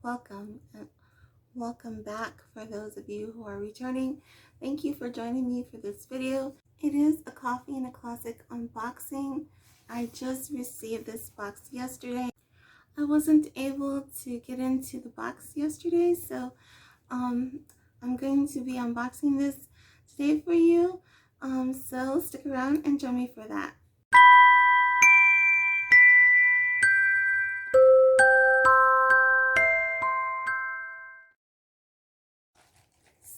welcome and welcome back for those of you who are returning. Thank you for joining me for this video. It is a coffee and a classic unboxing. I just received this box yesterday. I wasn't able to get into the box yesterday, so I'm going to be unboxing this today for you. So stick around and join me for that.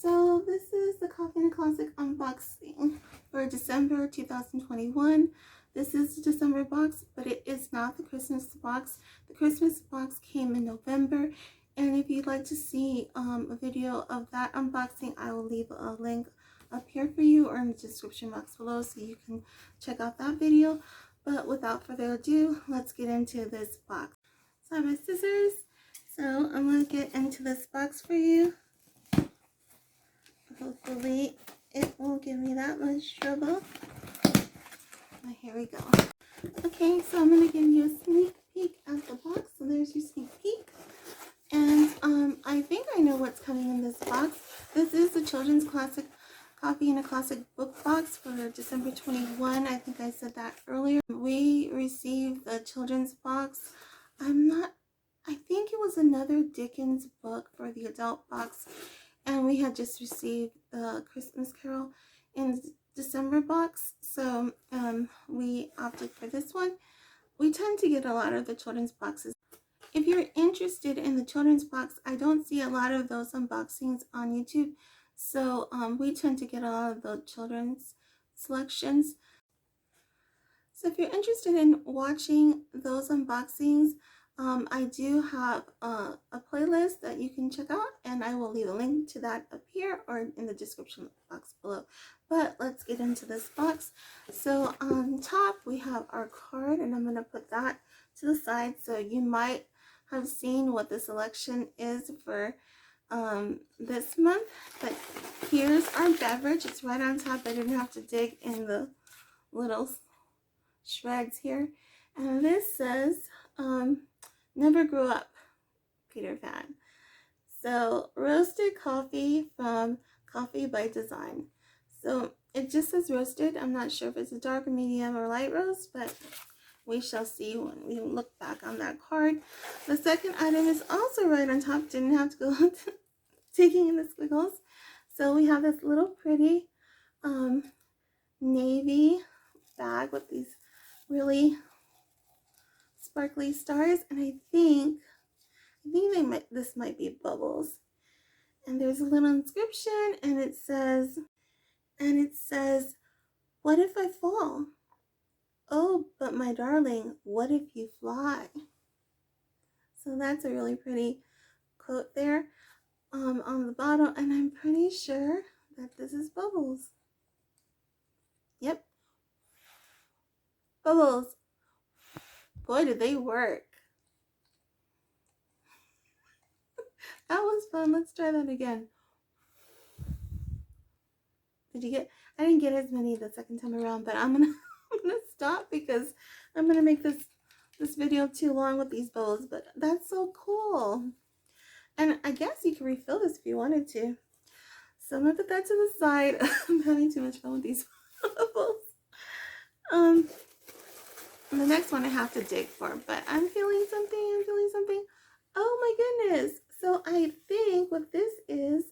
So this is the Coffee and Classic unboxing for December 2021. This is the December box, but it is not the Christmas box. The Christmas box came in November, and if you'd like to see a video of that unboxing, I will leave a link up here for you or in the description box below so you can check out that video. But without further ado, let's get into this box. So I have my scissors, so I'm going to get into this box for you. Hopefully it won't give me that much trouble. Oh, here we go. Okay, so I'm going to give you a sneak peek at the box. So there's your sneak peek. And I think I know what's coming in this box. This is the Children's Classic Coffee and a Classic book box for December 21. I think I said that earlier. We received the children's box. I think it was another Dickens book for the adult box. And we had just received the Christmas Carol in the December box, so we opted for this one. We tend to get a lot of the children's boxes. If you're interested in the children's box, I don't see a lot of those unboxings on YouTube, so we tend to get a lot of the children's selections. So if you're interested in watching those unboxings, I do have a playlist that you can check out, and I will leave a link to that up here or in the description box below. But let's get into this box. So on top we have our card, and I'm going to put that to the side. So you might have seen what the selection is for this month, but here's our beverage. It's right on top. I didn't have to dig in the little shreds here. And this says Never Grew Up, Peter Pan. So roasted coffee from Coffee by Design. So it just says roasted. I'm not sure if it's a dark, medium, or light roast, but we shall see when we look back on that card. The second item is also right on top. Didn't have to go digging in the squiggles. So we have this little pretty navy bag with these really sparkly stars, and I think this might be bubbles. And there's a little inscription, and it says, "What if I fall? Oh, but my darling, what if you fly?" So that's a really pretty quote there on the bottle, and I'm pretty sure that this is bubbles. Yep, bubbles. Boy, did they work. That was fun. Let's try that again. Did you get? I didn't get as many the second time around, but I'm gonna stop because I'm gonna make this video too long with these bowls. But that's so cool, and I guess you can refill this if you wanted to. So I'm gonna put that to the side. I'm having too much fun with these bubbles. The next one I have to dig for, but I'm feeling something. Oh my goodness! So I think what this is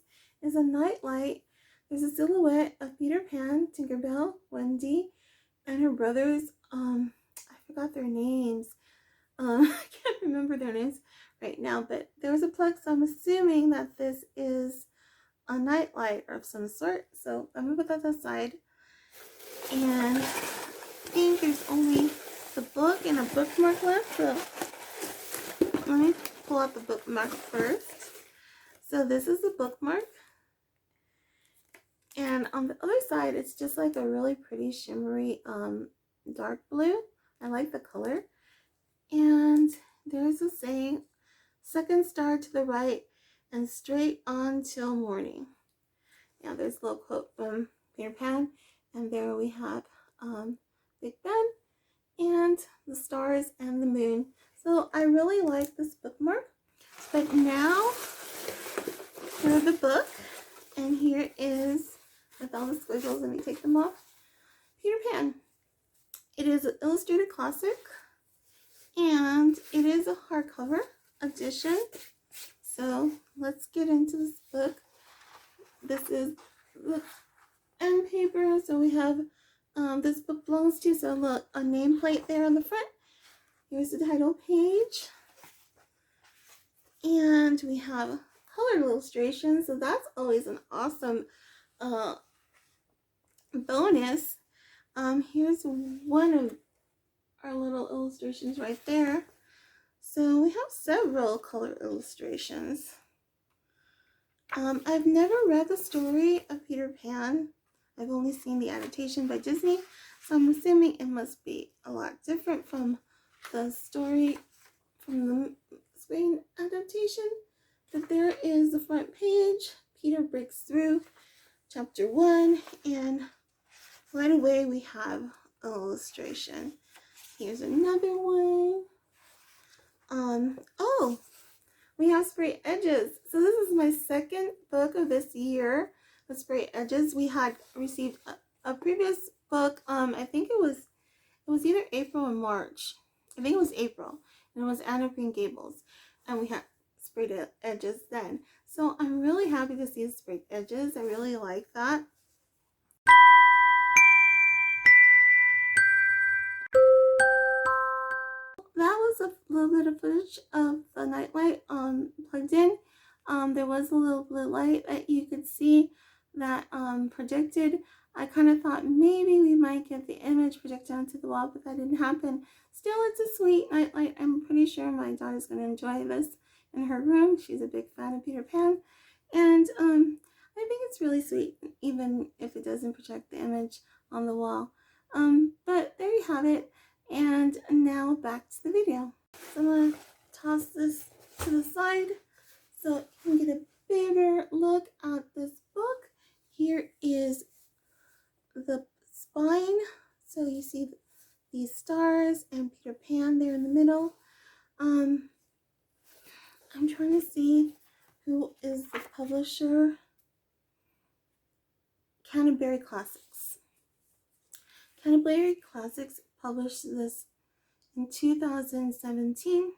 a nightlight. There's a silhouette of Peter Pan, Tinkerbell, Wendy, and her brothers. I forgot their names. I can't remember their names right now, but there was a plug, so I'm assuming that this is a nightlight of some sort. So I'm gonna put that aside. And I think there's only the book and a bookmark left. So let me pull out the bookmark first. So this is the bookmark. And on the other side, it's just like a really pretty shimmery dark blue. I like the color. And there's a saying, "Second star to the right and straight on till morning." Now there's a little quote from Peter Pan. And there we have Big Ben and the stars and the moon. So I really like this bookmark, But now for the book, and here is, with all the squiggles, let me take them off, Peter Pan. It is an illustrated classic, and it is a hardcover edition. So let's get into this book. This is the end paper. So we have this book belongs to, so look, a nameplate there on the front. Here's the title page. And we have colored illustrations. So that's always an awesome bonus. Here's one of our little illustrations right there. So we have several color illustrations. I've never read the story of Peter Pan. I've only seen the adaptation by Disney, so I'm assuming it must be a lot different from the story from the screen adaptation. But there is the front page. Peter breaks through, chapter 1, and right away we have an illustration. Here's another one. Oh, we have spray edges. So this is my second book of this year, the spray edges. We had received a previous book. I think it was either April or March. I think it was April, and it was Anne of Green Gables, and we had sprayed edges then. So I'm really happy to see the sprayed edges. I really like that. That was a little bit of footage of the nightlight plugged in. There was a little blue light that you could see that projected. I kind of thought maybe we might get the image projected onto the wall, but that didn't happen. Still, it's a sweet nightlight. I'm pretty sure my daughter's going to enjoy this in her room. She's a big fan of Peter Pan. And I think it's really sweet, even if it doesn't project the image on the wall. But there you have it. And now back to the video. So I'm going to toss this to the side so you can get a bigger look at this book. Here is the spine. So you see these stars and Peter Pan there in the middle. I'm trying to see who is the publisher. Canterbury Classics. Canterbury Classics published this in 2017,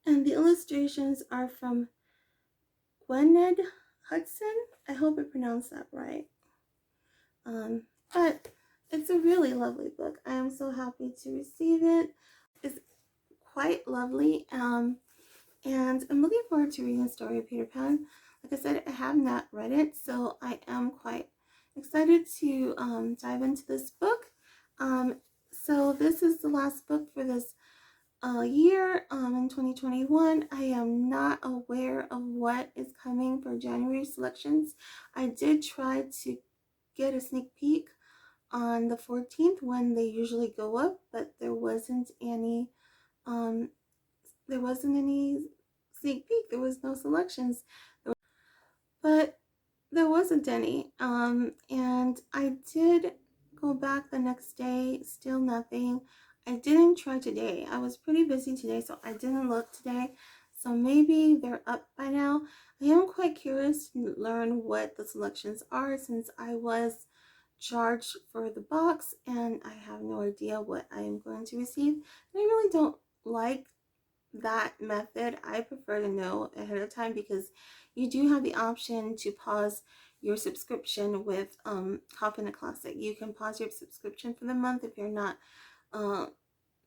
and the illustrations are from Gwynedd Hudson. I hope I pronounced that right. But it's a really lovely book. I am so happy to receive it. It's quite lovely, and I'm looking forward to reading the story of Peter Pan. Like I said, I have not read it, so I am quite excited to dive into this book. So this is the last book for this year in 2021. I am not aware of what is coming for January selections. I did try to get a sneak peek on the 14th when they usually go up, but there wasn't any sneak peek. There was no selections, but there wasn't any. And I did go back the next day, still nothing. I didn't try today. I was pretty busy today, so I didn't look today. So maybe they're up by now. I am quite curious to learn what the selections are, since I was charged for the box and I have no idea what I am going to receive. And I really don't like that method. I prefer to know ahead of time, because you do have the option to pause your subscription with Coffin Classic. You can pause your subscription for the month if you're not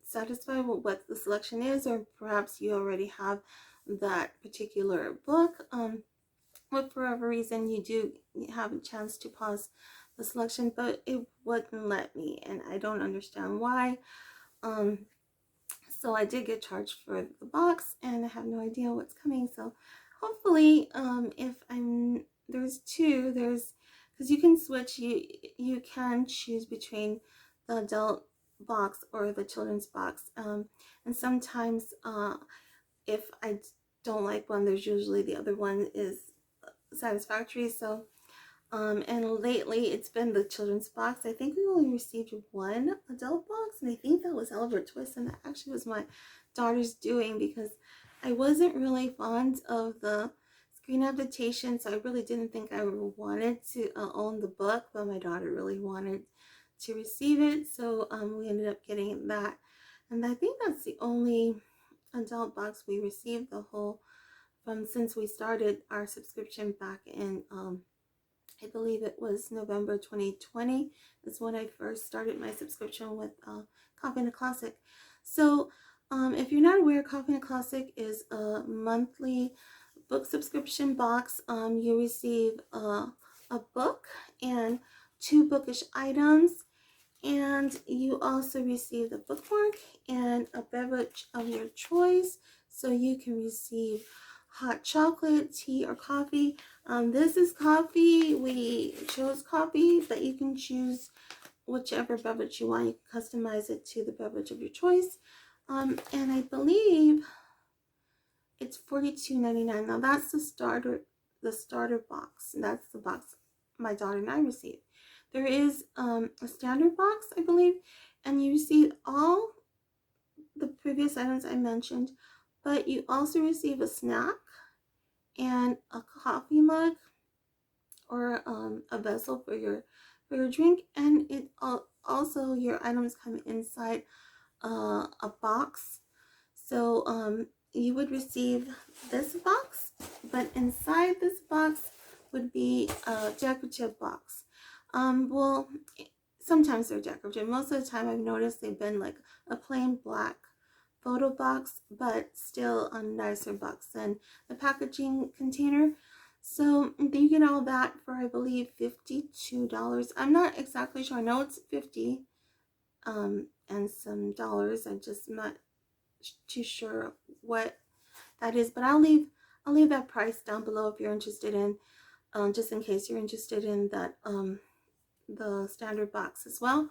satisfied with what the selection is, or perhaps you already have that particular book. But for whatever reason, you do have a chance to pause the selection, but it wouldn't let me, and I don't understand why. So I did get charged for the box, and I have no idea what's coming. So hopefully, if there's because you can switch, you can choose between the adult box or the children's box, and sometimes if I don't like one, there's usually the other one is satisfactory. So and lately it's been the children's box. I think we only received one adult box, and I think that was Albert Twist, and that actually was my daughter's doing, because I wasn't really fond of the screen adaptation, so I really didn't think I wanted to own the book, but my daughter really wanted to receive it, so we ended up getting that. And I think that's the only adult box we received the whole from since we started our subscription back in I believe it was November 2020 is when I first started my subscription with Coffee and a Classic. So if you're not aware, Coffee and a Classic is a monthly book subscription box. You receive a book and 2 bookish items, and you also receive the bookmark and a beverage of your choice. So you can receive hot chocolate, tea, or coffee. This is coffee. We chose coffee, but you can choose whichever beverage you want. You can customize it to the beverage of your choice. And I believe it's $42.99. Now that's the starter box. That's the box my daughter and I received. There is a standard box, I believe, and you receive all the previous items I mentioned, but you also receive a snack and a coffee mug or a vessel for your drink, and it also your items come inside a box. So you would receive this box, but inside this box would be a decorative box. Well, sometimes they're decorative. Most of the time I've noticed they've been like a plain black photo box, but still a nicer box than the packaging container. So you get all that for, I believe, $52. I'm not exactly sure. I know it's 50 and some dollars. I'm just not too sure what that is, but I'll leave that price down below if you're interested in, just in case you're interested in that the standard box as well.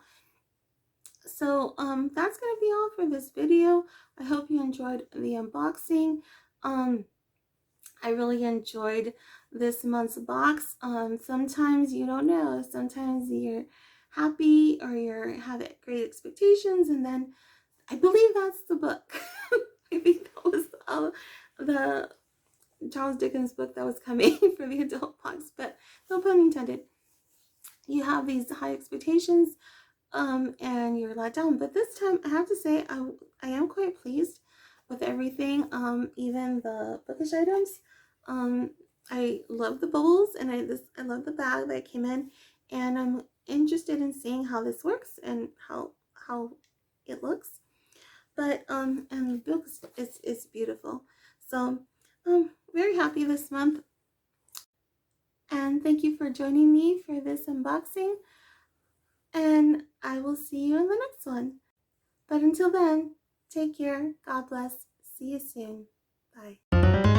So that's gonna be all for this video. I hope you enjoyed the unboxing. I really enjoyed this month's box. Sometimes you don't know. Sometimes you're happy or you have great expectations, and then I believe that's the book. I think that was the Charles Dickens book that was coming for the adult box, but no pun intended. You have these high expectations and you're let down. But this time I have to say I am quite pleased with everything, even the bookish items. I love the bubbles, and I love the bag that came in, and I'm interested in seeing how this works and how it looks. But and the book is beautiful. So very happy this month, and thank you for joining me for this unboxing, and I will see you in the next one. But until then, take care, God bless, see you soon, bye.